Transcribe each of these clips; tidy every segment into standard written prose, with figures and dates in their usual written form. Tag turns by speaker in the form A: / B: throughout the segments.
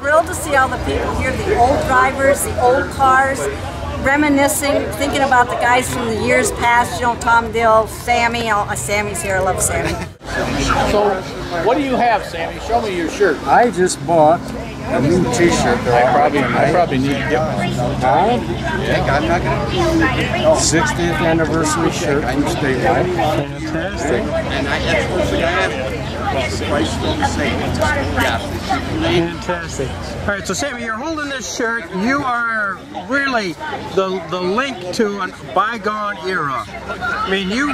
A: thrilled to see all the people here, the old drivers, the old cars, reminiscing, thinking about the guys from the years past, you know, Tom Dill, Sammy. Sammy's here, I love Sammy.
B: So, what do you have, Sammy? Show me your shirt.
C: I just bought a new T-shirt.
B: I probably need to get one.
C: Yeah. 60th anniversary shirt from Stateline.
B: Fantastic. And that's what the guy Fantastic. All right, so Sammy, you're holding this shirt. You are really the link to a bygone era. I mean, you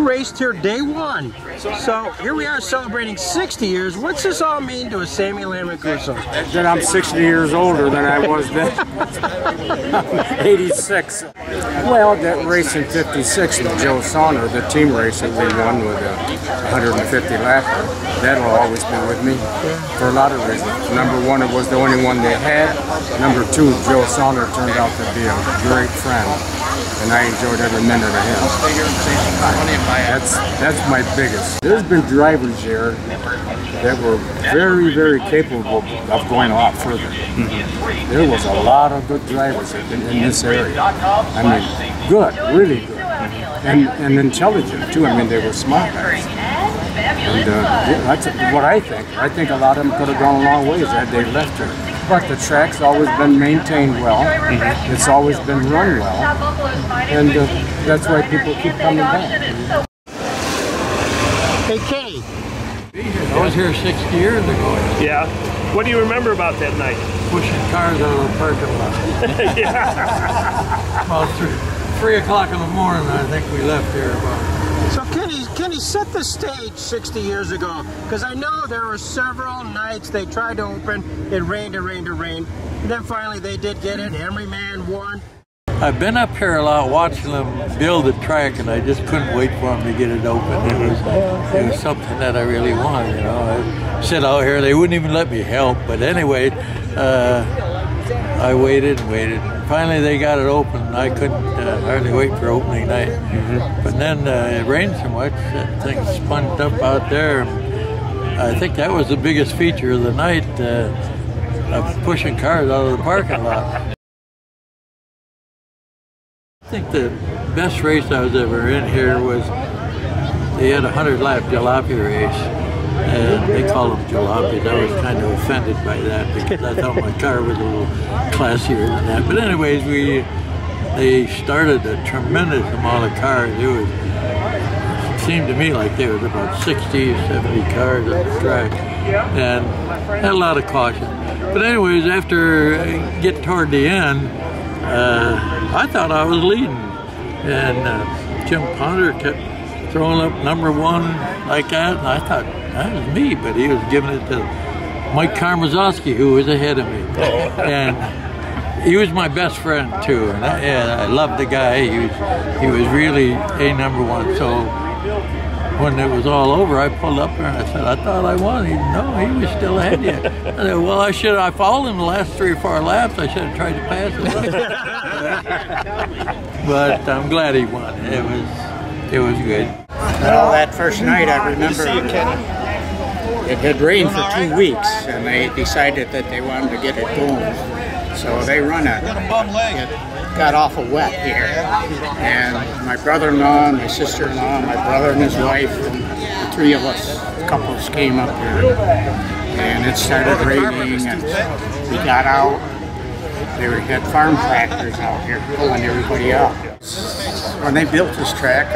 B: raced here day one. So here we are celebrating 60 years. What's this all mean to a Sammy Lamricuso?
C: That I'm 60 years older than I was then. I'm 86. Well, that race in 56 with Joe Saunders, the team race that we won with 150 lapper, that'll always be with me for a lot of reasons. Number one, it was the only one they had. Number two, Joe Saunders turned out to be a great friend, and I enjoyed every minute of him. That's my biggest. There's been drivers here that were very, very capable of going a lot further. There was a lot of good drivers in this area. I mean, good, really good, and intelligent too. I mean, they were smart guys. And that's what I think. I think a lot of them could have gone a long ways had they left here. But the track's always been maintained well. It's always been run well. And that's why people keep coming back.
B: Hey, Kenny.
D: I was here 60 years ago.
E: Yeah. What do you remember about that night?
D: Pushing cars out of the parking lot.
E: Yeah.
D: About 3 o'clock in the morning, I think we left here about.
B: So Kenny set the stage 60 years ago, because I know there were several nights they tried to open, it rained, and then finally they did get it. Emery Man won.
D: I've been up here a lot watching them build the track, and I just couldn't wait for them to get it open. It was something that I really wanted, you know. I sit out here, they wouldn't even let me help, but anyway, I waited and waited. Finally, they got it open. I couldn't hardly wait for opening night. But then it rained so much that thing spun up out there. I think that was the biggest feature of the night, of pushing cars out of the parking lot. I think the best race I was ever in here was, they had a 100-lap jalopy race. And they call them jalopies. I was kind of offended by that because I thought my car was a little classier than that. But anyways, they started a tremendous amount of cars. It seemed to me like there was about 60, 70 cars on the track, and had a lot of caution. But anyways, after getting toward the end, I thought I was leading, and Jim Ponder kept throwing up number one like that, and I thought, that was me, but he was giving it to Mike Karmazowski, who was ahead of me. And he was my best friend too, and I loved the guy. He was really a number one. So when it was all over, I pulled up there and I said, I thought I won. He said, no, he was still ahead of you. I said, well, I followed him the last 3 or 4 laps. I should have tried to pass him. But I'm glad he won. It was good.
F: Well, that first night I remember it had rained for 2 weeks, and they decided that they wanted to get it going. So they it got awful wet here. And my brother-in-law, my sister-in-law, my brother and his wife, and the 3 of us, couples came up here. And it started raining, and we got out. They had farm tractors out here pulling everybody out. When they built this track,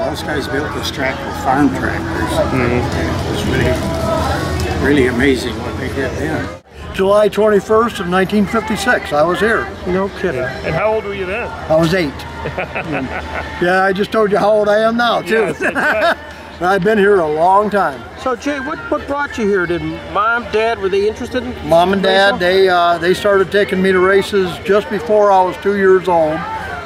F: those guys built this track with farm tractors. It was really amazing what they did then.
G: July 21st of 1956, I was here.
B: No kidding.
E: And how old were you then?
G: I was 8. Yeah, I just told you how old I am now, too.
E: Yes, that's right.
G: I've been here a long time.
B: So Jay, what brought you here? Did Mom, Dad, were they interested in
G: Mom and Dad, they started taking me to races just before I was 2 years old,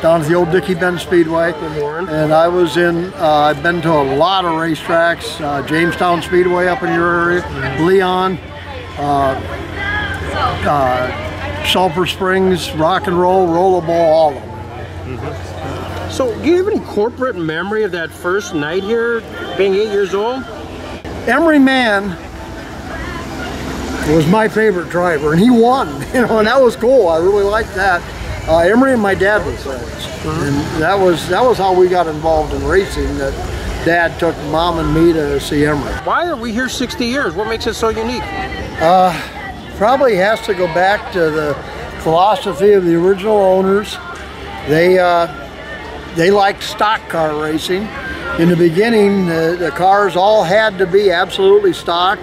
G: down at the old Dickie Bend Speedway. And I was I've been to a lot of racetracks, Jamestown Speedway up in your area, Leon, Sulphur Springs, Rock and Roll, Rollerball, all of them.
B: So, do you have any corporate memory of that first night here, being 8 years old?
G: Emery Man was my favorite driver, and he won, you know, and that was cool. I really liked that. Emery and my dad were friends, and that was how we got involved in racing. That Dad took Mom and me to see Emery.
B: Why are we here 60 years? What makes it so unique?
G: Probably has to go back to the philosophy of the original owners. They liked stock car racing. In the beginning, the cars all had to be absolutely stock,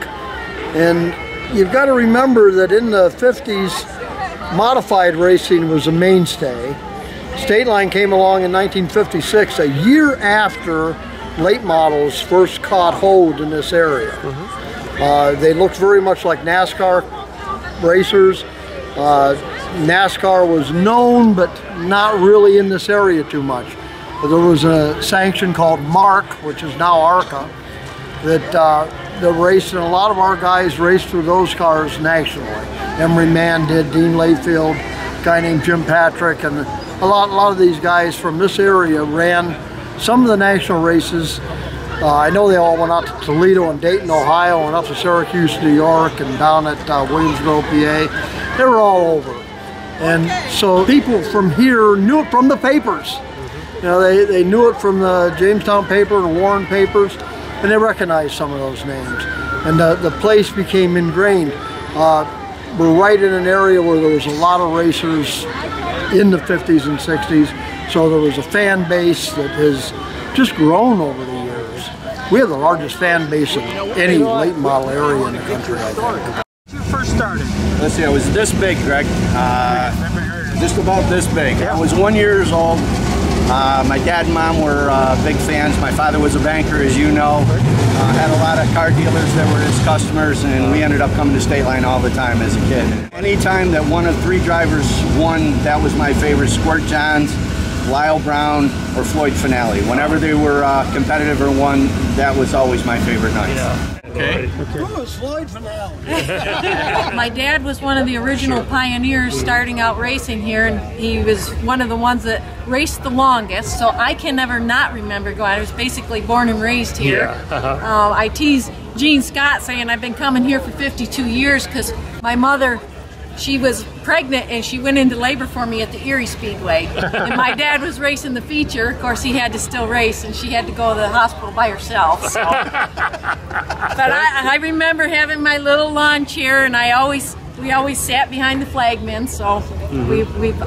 G: and you've got to remember that in the 50s, modified racing was a mainstay. Stateline came along in 1956, a year after late models first caught hold in this area. They looked very much like NASCAR racers. NASCAR was known, but not really in this area too much. There was a sanction called MARC, which is now ARCA, that raced, and a lot of our guys raced through those cars nationally. Emery Mann did, Dean Layfield, a guy named Jim Patrick, and a lot of these guys from this area ran some of the national races. I know they all went out to Toledo and Dayton, Ohio, and up to Syracuse, New York, and down at Williamsville, PA. They were all over. And so people from here knew it from the papers. You know, they knew it from the Jamestown paper and Warren papers, and they recognized some of those names. And the place became ingrained. We're right in an area where there was a lot of racers in the 50s and 60s, so there was a fan base that has just grown over the years. We have the largest fan base of any late model area in the country, I think.
B: When you first started?
H: Let's see, I was this big, Greg. Just about this big. I was 1 year old. My dad and mom were big fans. My father was a banker, as you know. Had a lot of car dealers that were his customers, and we ended up coming to Stateline all the time as a kid. Anytime that one of three drivers won, that was my favorite. Squirt Johns, Lyle Brown, or Floyd Finale. Whenever they were competitive or won, that was always my favorite night.
E: Yeah.
H: Okay.
G: Who was Floyd Finale?
I: My dad was one of the original pioneers starting out racing here, and he was one of the ones that raced the longest, so I can never not remember going. I was basically born and raised here.
E: Yeah.
I: I tease Gene Scott saying I've been coming here for 52 years because my mother, she was pregnant and she went into labor for me at the Erie Speedway. And my dad was racing the feature. Of course, he had to still race, and she had to go to the hospital by herself. So. But I remember having my little lawn chair, and we always sat behind the flagmen. So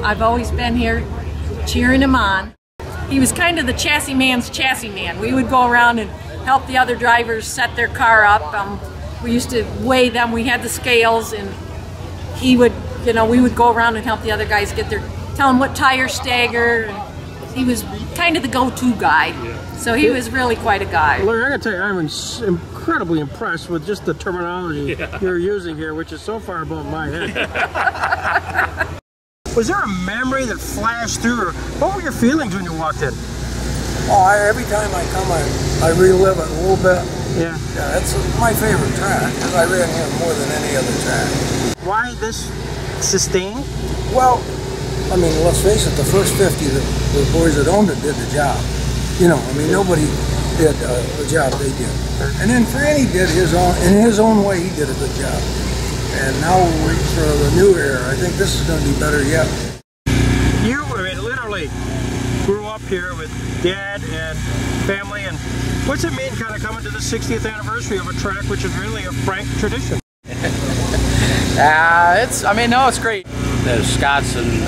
I: I've always been here cheering him on. He was kind of the chassis man's chassis man. We would go around and help the other drivers set their car up. We used to weigh them. We had the scales, and he would, you know, we would go around and help the other guys get their, tell them what tires stagger. He was kind of the go-to guy. Yeah. So he was really quite a guy.
B: Larry, I gotta tell you, I'm incredibly impressed with just the terminology you're using here, which is so far above my head. Was there a memory that flashed through, or what were your feelings when you walked in?
J: Oh, every time I come, I relive it a little bit.
B: Yeah.
J: Yeah, it's my favorite track, because I ran here more than any other track.
B: Why this sustained?
J: Well, I mean, let's face it, the first 50, the boys that owned it did the job. You know, I mean, nobody did the job they did. And then Franny did his own, in his own way, he did a good job. And now we're waiting for the new era. I think this is going to be better yet.
B: You, I mean, literally grew up here with Dad and family, and what's it mean kind of coming to the 60th anniversary of a track which is really a frank tradition?
K: It's great. The Scots and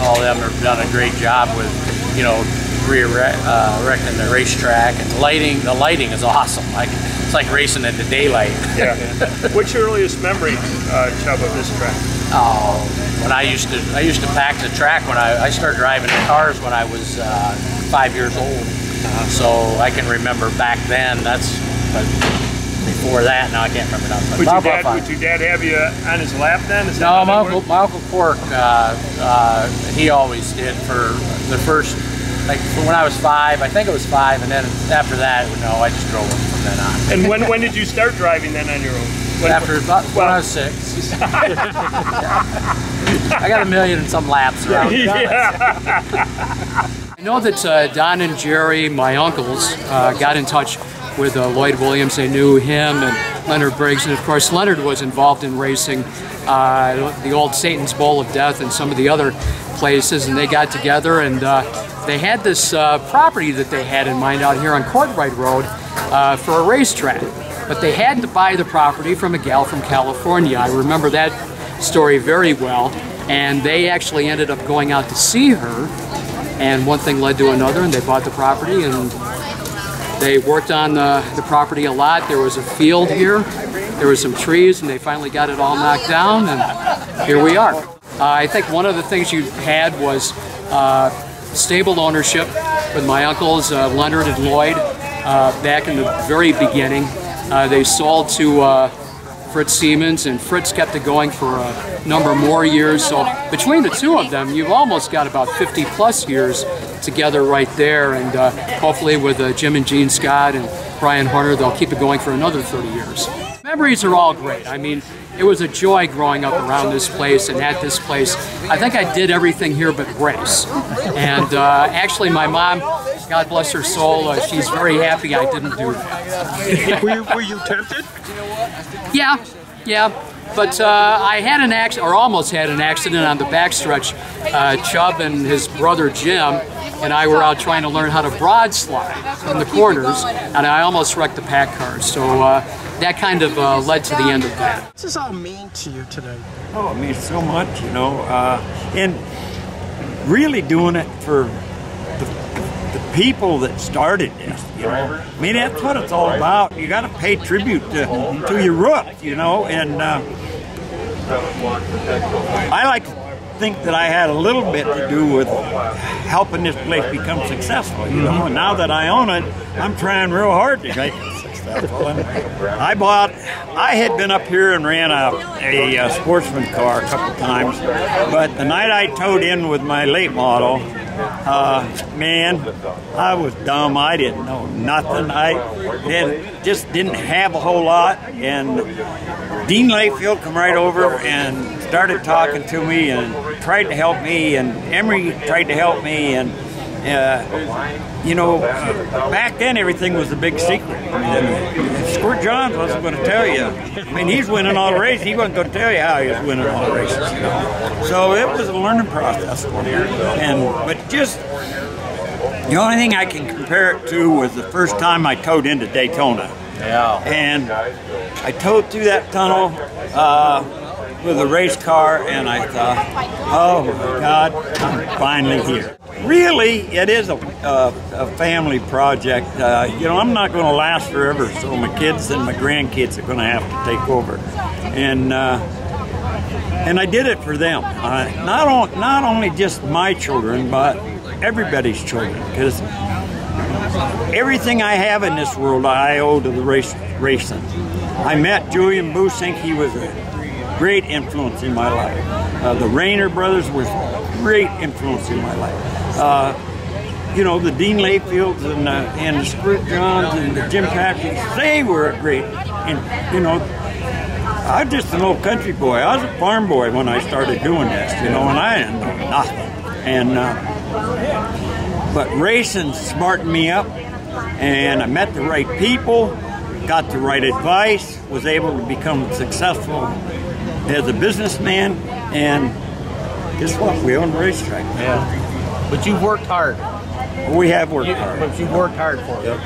K: all of them have done a great job with, you know, re-erecting the racetrack, and the lighting is awesome. It's like racing in the daylight.
E: Yeah. What's your earliest memory, Chubb, of this track?
K: Oh, when I used to pack the track when I started driving the cars when I was 5 years old. So I can remember back then. But before that, now I can't remember nothing.
E: Would your dad have you on his lap then?
K: No, my uncle Quark, he always did for the first, like when I was 5, I think it was 5, and then after that, no, I just drove him from then on.
E: And when did you start driving then on your own?
K: When I was 6. I got 1 million and some laps around.
E: Yeah.
L: I know that Don and Jerry, my uncles, got in touch with Lloyd Williams. They knew him, and Leonard Briggs, and of course Leonard was involved in racing the old Satan's Bowl of Death and some of the other places, and they got together and they had this property that they had in mind out here on Courtright Road for a racetrack. But they had to buy the property from a gal from California. I remember that story very well, and they actually ended up going out to see her, and one thing led to another, and they bought the property, and they worked on the property a lot. There was a field here, there were some trees, and they finally got it all knocked down, and here we are. I think one of the things you had was stable ownership with my uncles Leonard and Lloyd back in the very beginning. They sold to Fritz Siemens, and Fritz kept it going for a number more years. So between the two of them, you've almost got about 50 plus years together right there, and hopefully with Jim and Gene Scott and Brian Horner, they'll keep it going for another 30 years. Memories are all great. I mean, it was a joy growing up around this place and at this place. I think I did everything here but race. And actually my mom, God bless her soul, she's very happy I didn't do that.
B: Were you tempted?
L: Yeah. But I had an accident, or almost had an accident on the backstretch. Chubb and his brother Jim and I were out trying to learn how to broad slide in the corners, and I almost wrecked the pack car. So that kind of led to the end of that.
B: What's this all mean to you today?
M: Oh, it means so much, you know, and really doing it for the people that started this, you know. I mean, that's what it's all about. You got to pay tribute to your roots, you know, and I like to think that I had a little bit to do with helping this place become successful, you know. And now that I own it, I'm trying real hard to make it successful. And I had been up here and ran a sportsman car a couple times, but the night I towed in with my late model, man, I was dumb. I didn't know nothing. I just didn't have a whole lot. And Dean Layfield come right over and started talking to me and tried to help me, and Emery tried to help me, and you know, back then everything was a big secret. And Squirt Johns wasn't going to tell you. I mean, he's winning all the races. He wasn't going to tell you how he was winning all the races, you know. So it was a learning process for me. But just the only thing I can compare it to was the first time I towed into Daytona.
K: Yeah.
M: And I towed through that tunnel with a race car, and I thought, oh my God, I'm finally here. Really, it is a family project. You know, I'm not going to last forever, so my kids and my grandkids are going to have to take over. And I did it for them. Not only just my children, but everybody's children. Because everything I have in this world, I owe to the racing. I met Julian Busink. He was a great influence in my life. The Rayner brothers were great influence in my life. You know, the Dean Layfields and the Squirt Johns and the Jim Patricks, they were great. And, you know, I was just an old country boy. I was a farm boy when I started doing this, you know, and I didn't know nothing. And, but racing smartened me up, and I met the right people, got the right advice, was able to become successful as a businessman, and guess what? We own a racetrack.
K: Yeah. But you've worked hard.
M: We have worked hard.
K: But you've worked hard for it.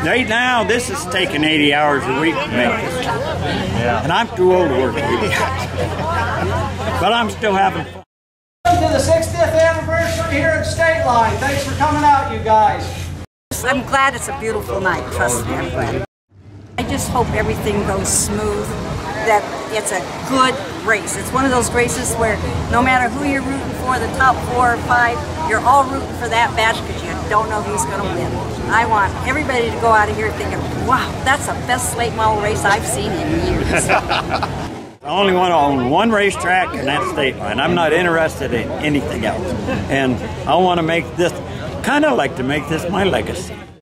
M: Right now, this is taking 80 hours a week to make this.
K: Yeah.
M: And I'm too old to work 80 hours. But I'm still having fun.
N: Welcome to the 60th anniversary here at Stateline. Thanks for coming out, you guys.
A: I'm glad it's a beautiful night. Trust me, I'm glad. I just hope everything goes smooth, that it's a good race. It's one of those races where no matter who you're rooting for, the top 4 or 5, you're all rooting for that batch because you don't know who's going to win. I want everybody to go out of here thinking, wow, that's the best late model race I've seen in years.
M: I only want to own one racetrack, and that's Stateline. I'm not interested in anything else. And I want to make this, kind of like to make this my legacy.